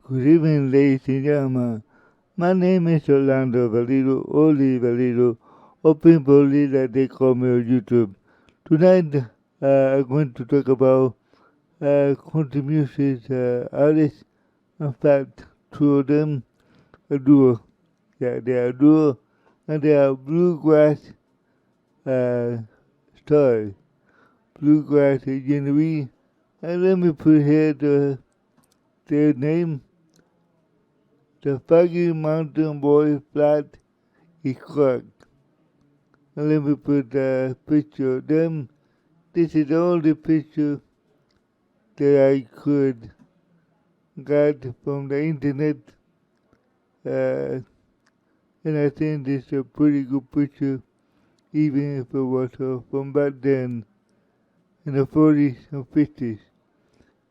Good evening, ladies and gentlemen. My name is Orlando Valido, Oli Valido, or Pimpoli that they call me on YouTube. Tonight, I'm going to talk about country music artists. In fact, two of them, a duo. Yeah, they are a duo, and they are bluegrass uh, stars. Bluegrass Genevieve. And let me put here their name. The Foggy Mountain Boy Flat is correct. And let me put a picture of them. This is the only picture that I could get from the internet. And I think this is a pretty good picture, even if it was from back then, in the 40s and 50s.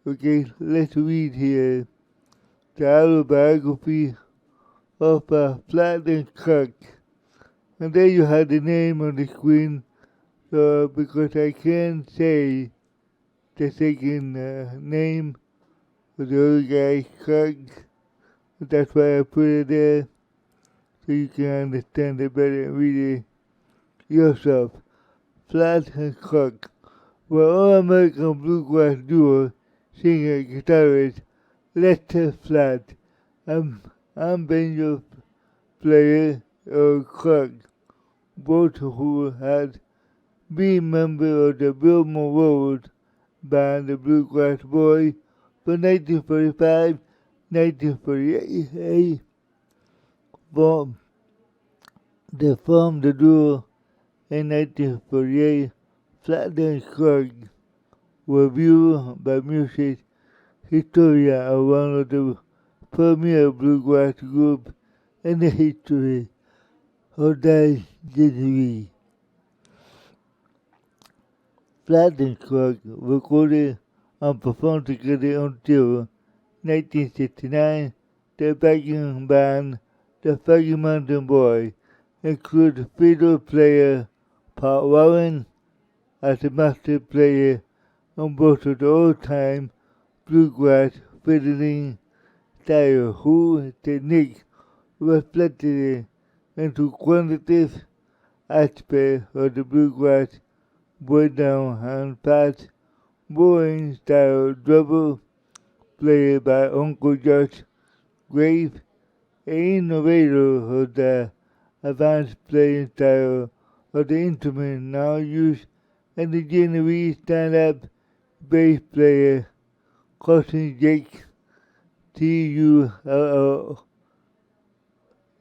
Okay, let's read here the autobiography of Flat and Cook. And there you have the name on the screen, because I can't say the second name of the other guy, Cook. That's why I put it there, so you can understand it better and read it yourself. Flat and Cook were all-American bluegrass duo, singer and guitarist Lester Flat and banjo player Earl Cook, both who had been members of the Bill Monroe band The Bluegrass Boys from 1945-1948. They formed the duo in 1948. Flat and Cook were viewed by music historians as one of the premier bluegrass groups in the history of that genre. Flat and Cook recorded and performed together until 1969. Their backing band, the Foggy Mountain Boys, included fiddle player Paul Warren as the master player on both of the old-time bluegrass fiddling style, whose technique reflected into quantitative aspects of the bluegrass breakdown and fast, boring style double played by Uncle Josh Grave, an innovator of the advanced playing style of the instrument now used in the Genevieve stand-up bass player Cousin Jake Tullck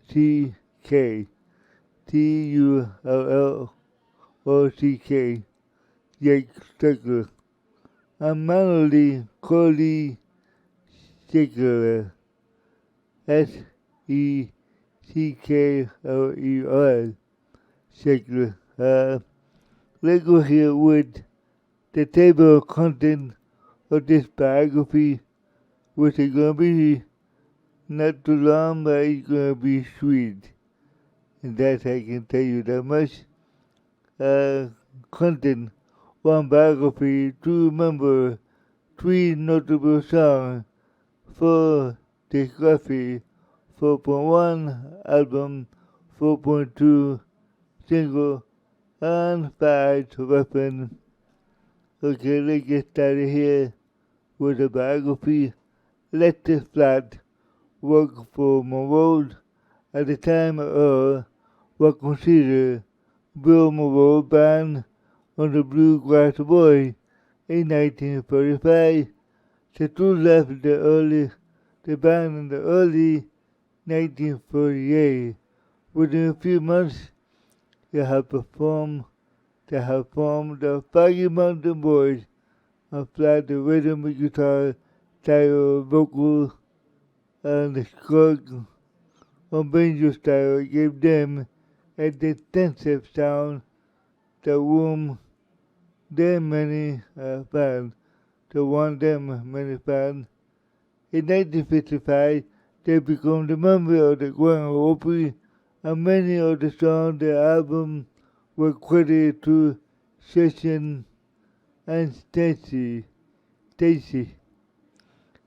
Tullck Jake Stuckler and Melody Cody Sickler Seckler Sickler. Let's go here with the table of contents of this biography, which is going to be not too long, but it's going to be sweet. And that I can tell you that much. Content: one biography, to remember, three notable songs, four discography, 4.1 album, 4.2 single, and 5 weapon. Okay, let's get started here with the biography. Lester Flat worked for Monroe at the time of what considered Bill Monroe band on the Bluegrass Boys in 1945. The two left the band in the early 1948. Within a few months, they have formed the Foggy Mountain Boys and Flat the rhythm guitar style vocal and the Cook on banjo style gave them a distinctive sound that won them many fans. In 1955, they became the member of the Grand Ole Opry, and many of the songs on the album were credited to Session and Stacy.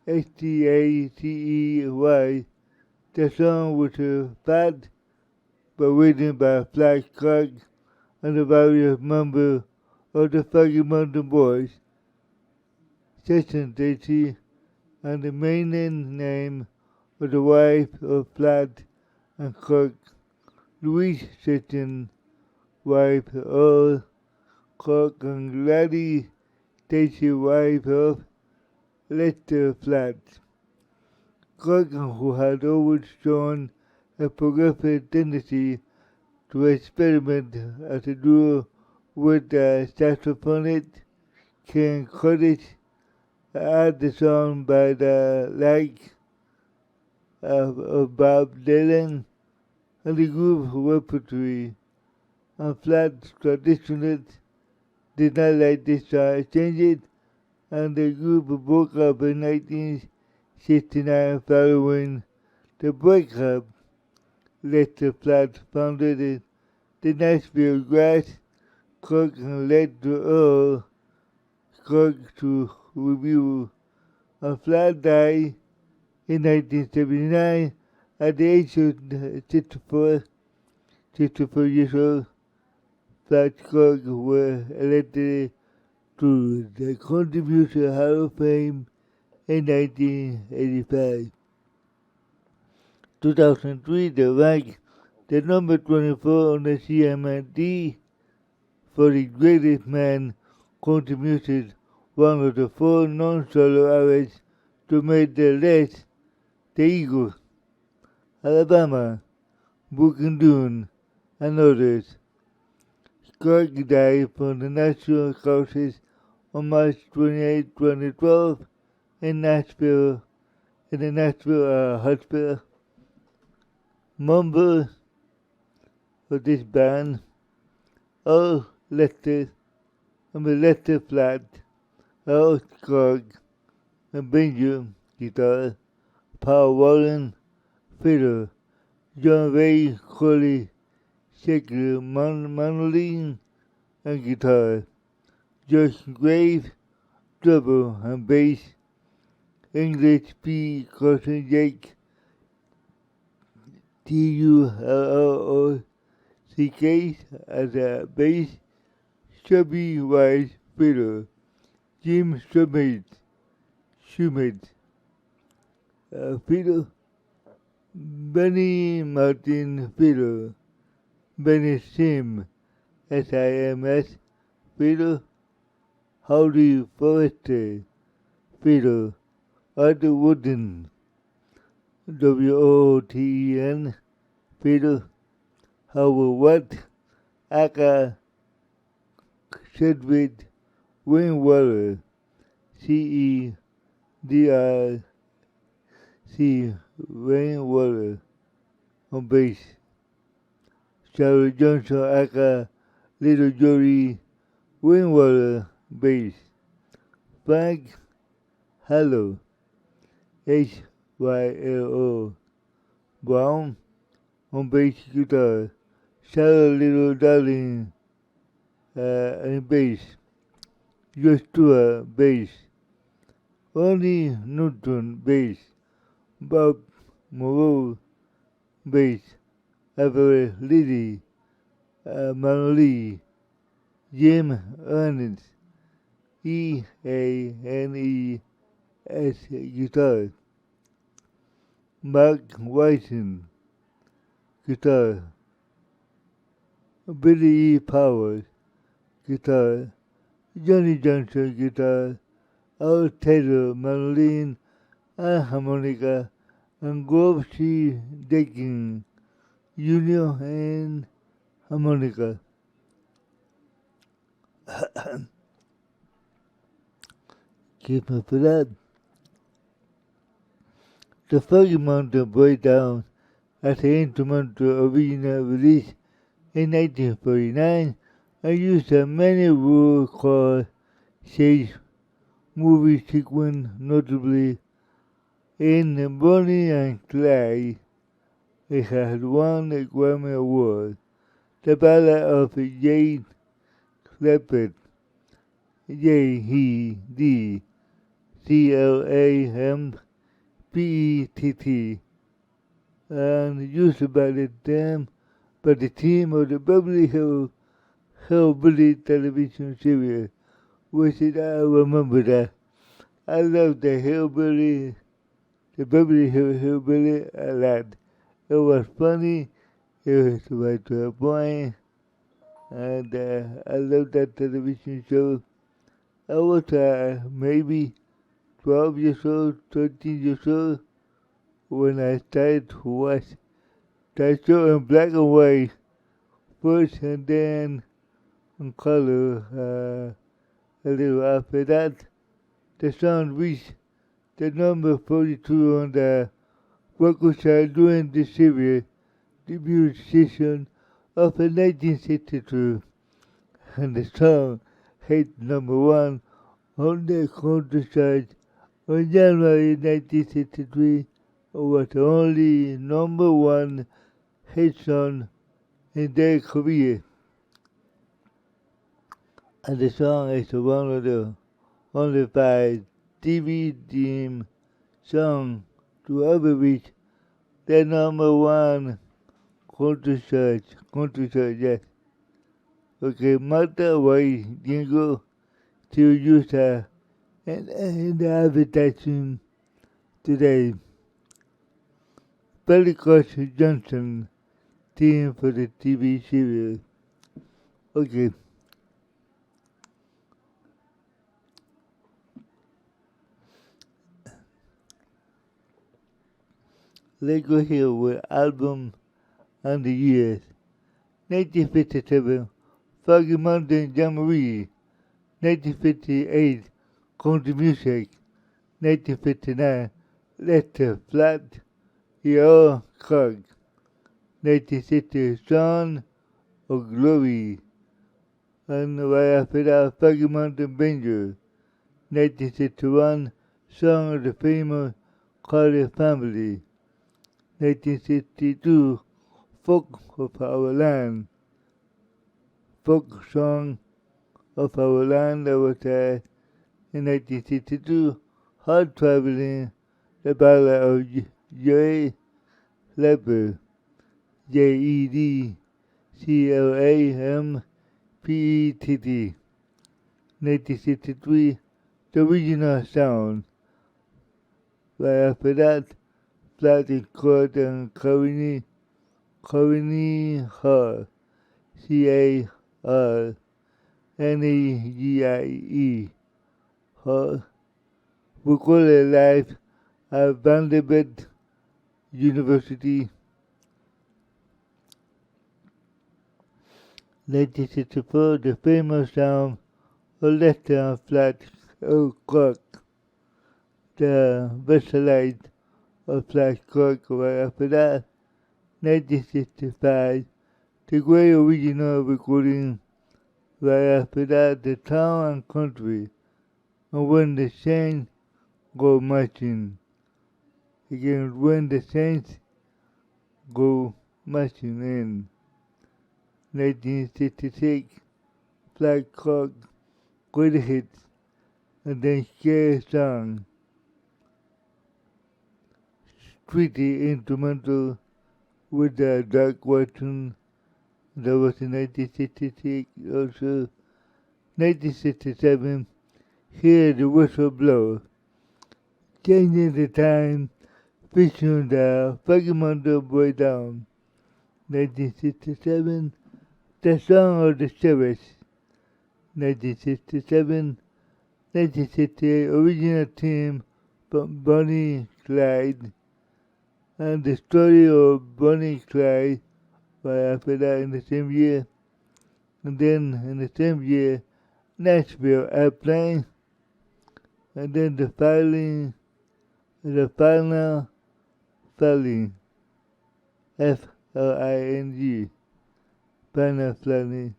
Stacey. The song was fat but written by Flash Clark and the various members of the Foggy Mountain Boys. Session Stacy and the maiden name of the wife of Flat and Clark. Louise Session, wife of Clark, and Gladys Stacy, wife of Lester Flat. Clark, who had always shown a progressive tendency to experiment as a duo with the saxophonist Ken Curtis, add the song by the likes of Bob Dylan and the group's repertoire, and Flat's traditionalists did not like this changes, and the group broke up in 1969 following the breakup. Lester Flat founded the Nashville Grass. Clark and led to Earl Clark to review, and Flat died in 1979 at the age of 64 years old. Flat Clark were elected to the Contribution Hall of Fame in 1985. 2003, they ranked the number 24 on the CMD for the greatest man contributed, one of the 4 non-solo artists to make the list: the Eagles, Alabama, Book and Dune, and others. Clark died from the natural causes on March 28, 2012, in the Nashville hospital. Members of this band are Lester Flat, Earl Clark and Benjamin guitar, Paul Warren fiddle, John Ray Coley shaker, mandolin and guitar, Josh Graves drummer and bass, English P. Carson Jake, Turlock as a bass, Chubby Wise fiddle, Jim Schmidt fiddle, Benny Martin fiddle, Benny Sims fiddle, Howdy Forrester fiddle, Arthur Wooden WOTEN fiddle, Howard Watt aka Sedgwick Waynewater CEDRC Waynewater on bass, Charlie Johnson aka Little Jory Waynewater bass, Frank Hallow HYLO Brown on bass guitar, Sarah Little Darling and bass, Josh Stewart bass, Ronnie Newton bass, Bob Moreau bass, Everett Liddy mandolin, Jim Ernest EANES guitar, Mark Whiten guitar, Billy E. Powers guitar, Johnny Johnson guitar, Al Taylor mandolin and harmonica, and Grove C. Deakin Jr. and harmonica. Keep me for that. The Foggy Mountain Breakdown as an instrumental original release in 1949 and used a many rules called Sage movie sequence, notably in Bonnie and Clyde. It has won a Grammy Award. The Ballad of Jade Cleppet, J.E.D. CLAMPETT, and used by the team of the Beverly Hills Hillbilly television series. Which I remember that. I love the Beverly Hills Hillbilly a lot. It was funny, it was right to the point, and I love that television show. I was maybe 12 years old, 13 years old when I started to watch that show in black and white first and then in color a little after that. The song reached the number 42 on the record chart during the series debut season of 1962, and the song hit number 1 on the country chart on January 1963. It was the only number 1 hit song in their career, and the song is one of the only 5 TV theme songs to ever reach the number 1 country chart, yes. Okay, Martha White jingle to use in the advertising today. Billy Coach Johnson theme for the TV series. Okay. Let's go here with album and the years. 1957, Foggy Mountain Jamboree. 1958, Country Music. 1959, Letter Flat, Your Cog. 1960, Son of Glory. And right after that, Foggy Mountain Banger. 1961, Song of the Famous Carter Family. 1962, Folk of Our Land. Folk Song of Our Land that was in 1962, Hard Traveling, the Ballad of J. Leper, JEDCLAMPETT. 1963, The Original Sound. Right after that, Flat Court and Corinne Hall, CARNEGIE Hall, recorded live at Vanderbilt University. 1964, the famous sound of Letter and Flat Cork, the Versalite of Flat Cork. Right after that, 1965, the great original recording. Right after that, the Town and Country, and When the Saints Go Marching. Again, When the Saints Go Marching in. 1966, Flat Cork, Great Hits, and then Scare Song. Streety instrumental with the Dark Watson. That was in 1966 also. 1967, Hear the Whistle Blow. Changing the Time, featuring the Foggy Mountain Boy Down. 1967, The Song of the Sheriffs. 1968, original theme from Bonnie Clyde. And the story of Bonnie Clyde. Right after that, in the same year. And then in the same year, Nashville Airplane. And then the final Flying, FLING, final Flying.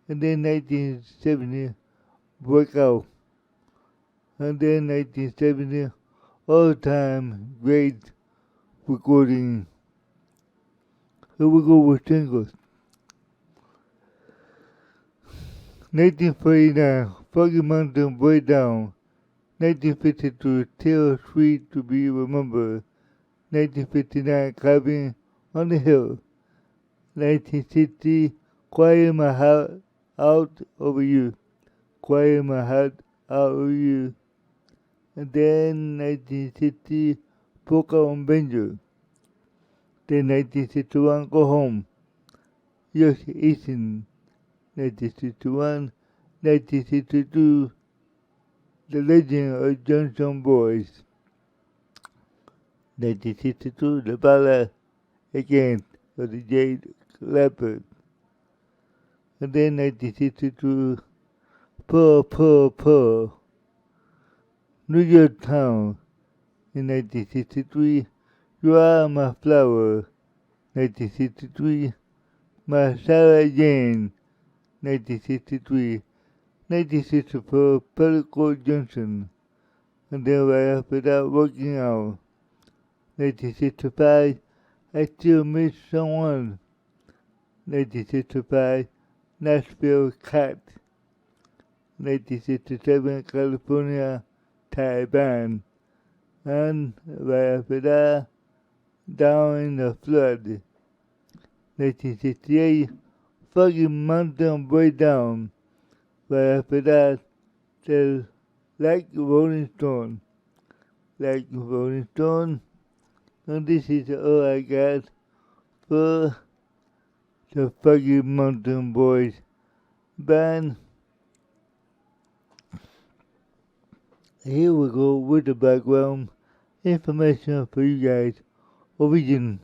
And then 1970, Breakout. And then 1970, all-time great recording. Here we go with singles. 1949, Foggy Mountain Boy Down, 1952, Tale Sweet to be remembered. 1959, Cabin on the Hill. 1960, Quiet My Heart Out Over You. Quiet My Heart Out Over You. And then 1960, Polka on Benjo. Then 1961, Go Home. Yosh Eason. 1961, 1962, The Legend of Johnson Boys. 1962, The Ballad Again of the Jade Leopard. And then 1962, Pull, Pull, Pull, New York Town. In 1963, You Are My Flower. 1963, My Sarah Jane. 1963, 1964, Petticoat Junction. And then right after that, Working Out. 1965, I Still Miss Someone. 1965, Nashville Cat. 1967, California Thai Band. And right after that, Down in the Flood. 1968, Foggy Mountain Breakdown. Right after that, the Like Rolling Stone. Like Rolling Stone. And this is all I got for the Foggy Mountain Boys band. Here we go with the background information for you guys. Origin,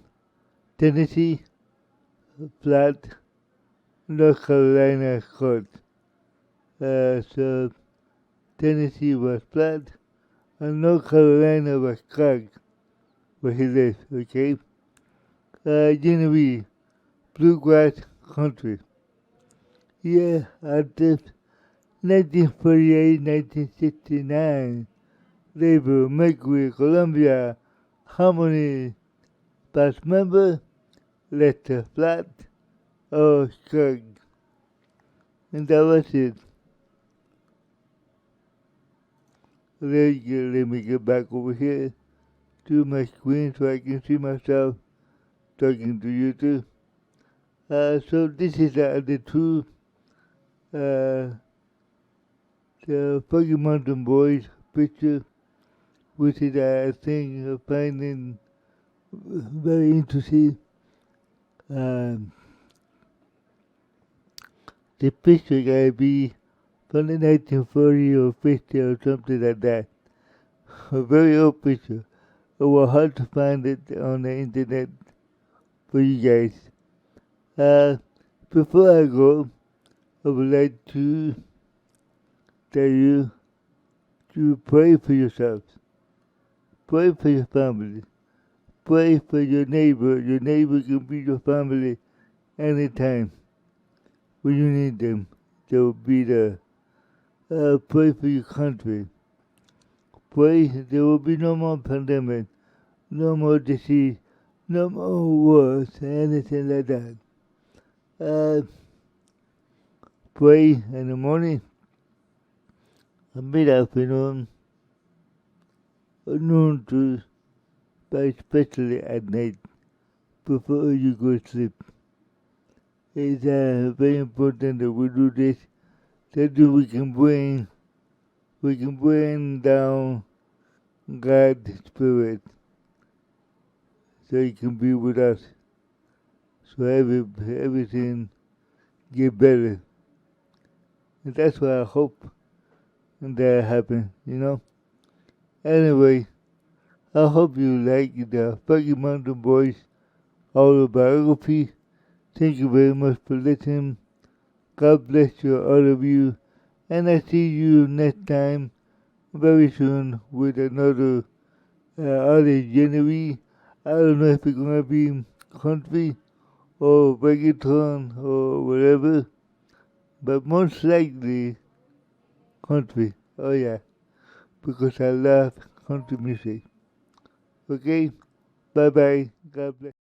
Tennessee, flat, North Carolina court. So Tennessee was flat, and North Carolina was cracked where he lives, okay? Genevieve, bluegrass country. Yeah, active 1948, 1969. Labor, Mercury, Columbia, Harmony, past member, Lester Flat, or Skug. And that was it. Let me get back over here to my screen so I can see myself talking to you too. So this is the two, the Foggy Mountain Boys picture, which is I think finding very interesting. The picture gotta be from the 1940 or 50 or something like that. A very old picture. It was hard to find it on the internet for you guys. Before I go, I would like to tell you to pray for yourself. Pray for your family. Pray for your neighbor. Your neighbor can be your family anytime when you need them. They will be there. Pray for your country. Pray there will be no more pandemic, no more disease, no more wars, anything like that. Pray in the morning, mid-afternoon, noon too, but especially at night, before you go to sleep. It's very important that we do this, that we can bring down God's Spirit, so He can be with us, so everything get better. And that's what I hope that happen, you know. Anyway, I hope you like the Foggy Mountain Boys autobiography. Thank you very much for listening. God bless you, all of you. And I see you next time, very soon, with another artist, Genevieve. I don't know if it's gonna be country or reggaeton or whatever, but most likely country. Oh yeah, because I love country music. Okay, bye bye. God bless.